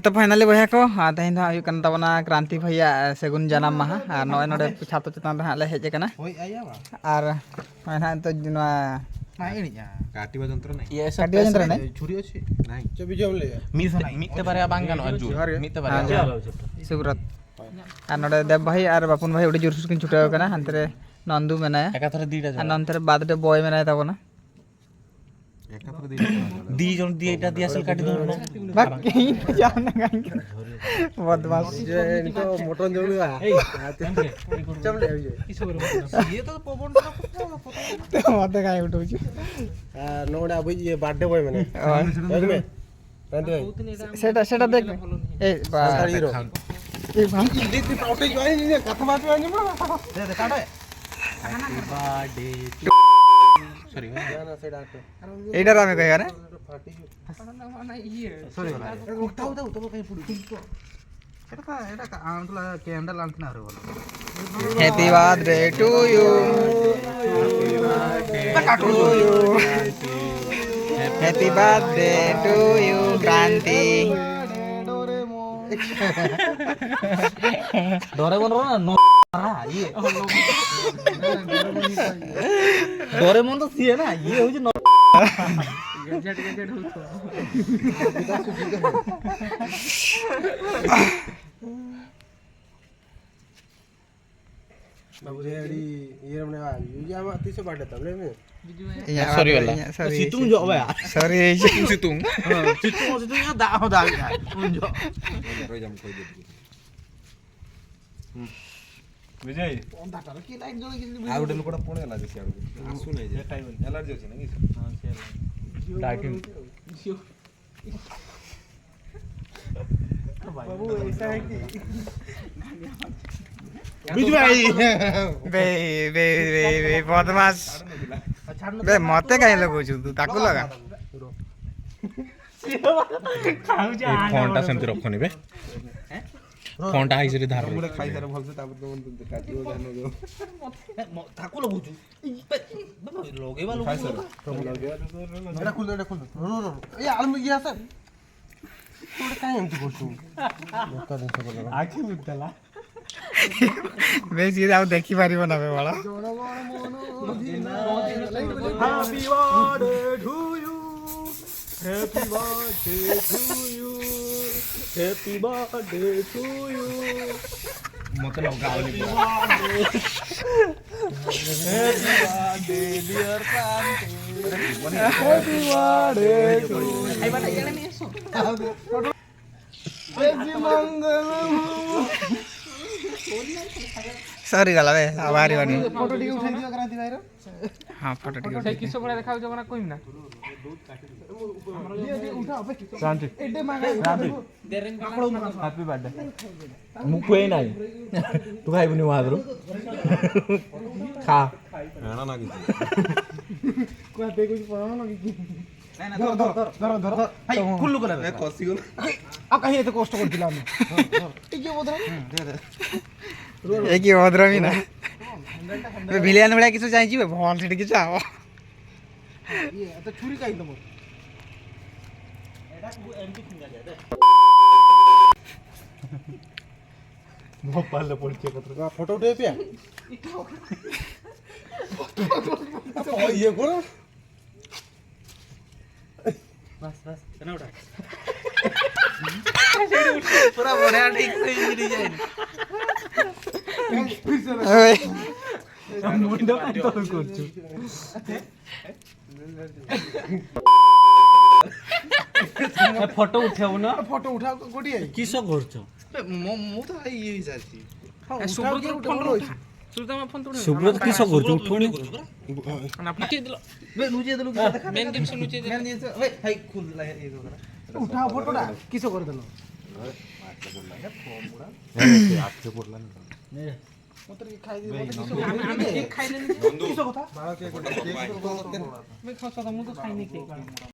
तो फाइनली भैया को तेहन दो तबना क्रांति भैया सेगुन जनाम माहा और नॉय नोडे छातो चेतान रे हाले हेज कना और ना तो काटिबा जंत्र नै ये काटिबा जंत्र नै छुरी अछि नै चबी जम ले मिते बारे बांगा न जु मिते बारे सुब्रत और नोडे देव भाई और बापुन भाई उडी जुरसुस किन छुटाव कना हंतरे नंदू मेना एकाथरे दीटा और नंतरे बाद दे बॉय मेना तबना एकाथरे दीटा दी जन दीटा दियासल काटि दो ना बाकी जान गाइन बदमाश जे इनको मोटन जमले चमले किसो ये तो पवन तो मते गाय उठौ छु नोडा अब ये बर्थडे बॉय माने देख में क्रांति सेटा सेटा देख ए बा हीरो ए भाई देख प्राउटे जॉइन ने कथा बात आनी दे दे काटे हैप्पी बर्थडे सॉरी ना सेडा एडा रामे कहे रे सॉरी उठाओ उठाओ तो कहीं पुडी एटा का आंतला कैंडल आंतना रे बोलो happy birthday to you happy birthday to you Kranti Doraemon रो ना नो ये डोरेमोन तो सी है ना ये हो जो गजट होतो बाबू रेडी ये हमने यूज आवा 30 बाटे तबले में सॉरी वाला सितुंग जो बा सॉरी सितुंग हां सितुंग या दा हो दा उन जो रो जम कोई दे विजय अंधाटा की लाइट जोड़ी की आ गोटे लोकटा पुणे होला देखि आसु नै जे टाइम एलर्जी अछि ना कि हां से लाइटिंग बाबू ऐसा है कि बीच में आई बे बे बे बे बदमाश बे मते काहे लगौ छु तू ताकू लगा फोनटा सेमति रखनी बे फोनटा हाई से धार रे खाई सारे भल से तापर तो देखा दियो जानो जो ताकू लगौ छु लोगे वाला खाई सर तो लगे एटा खुल रो ए आलम ये सर तोड़े काहे एमती करछु बता दे सब आखी मुतला बे सीधा आउ देखि पारिबो ना बे वाला happy birthday to you happy birthday to you happy birthday to you मत लगावली happy birthday dear Kranti happy birthday to I बात इकडे नहीं सो जय मंगल सॉरी गला बे आभारी बनी फोटो टी उठाई दियो क्रांति भाई रो हां फोटो टिक उठाई किसो बड़ा देखाउ जब ना कोइम ना ये उठा अबे क्रांति एडे मांगा क्रांति हैप्पी बर्थडे मुको ए नाही तू खाइबनी वादरो खा खाना ना किसी को पे कुछ परानो ना कि धर हाय कुल्लू करा ए कसी गो आ कहीं एते कष्ट कर दिला हम ठीक है बोधरा दे दे एक ही ओद्रमी ना बे भिलियन बड़ा किछु चाहिए बे भल सेठी किछु आव ये तो छुरी काई दमो एटा को एमपी खिंगा दे दे भोपाल पड़चे पत्र फोटो उठे पिया ये करो बस कना उठा पूरा बढ़िया ठीक से डिजाइन मुंडो काई तो करछु फोटो उठाऊ ना फोटो उठा कोठी है किसो करछु मु तो ये हिसाबी सुब्रत फोन रो सुब्रत किसो करछु उठोनी ना पटी दिलो बे नुजे दलु देखा मेन गेम से नुचे मेन गेम से ओए हाय खुल ला ये दो उठा फोटोटा किसो कर दलो आके पड़ला नहीं मोटर के खाई दे हम केक खाइले किसो कथा 12 केक मैं खसा त मु तो खाइ नहीं केक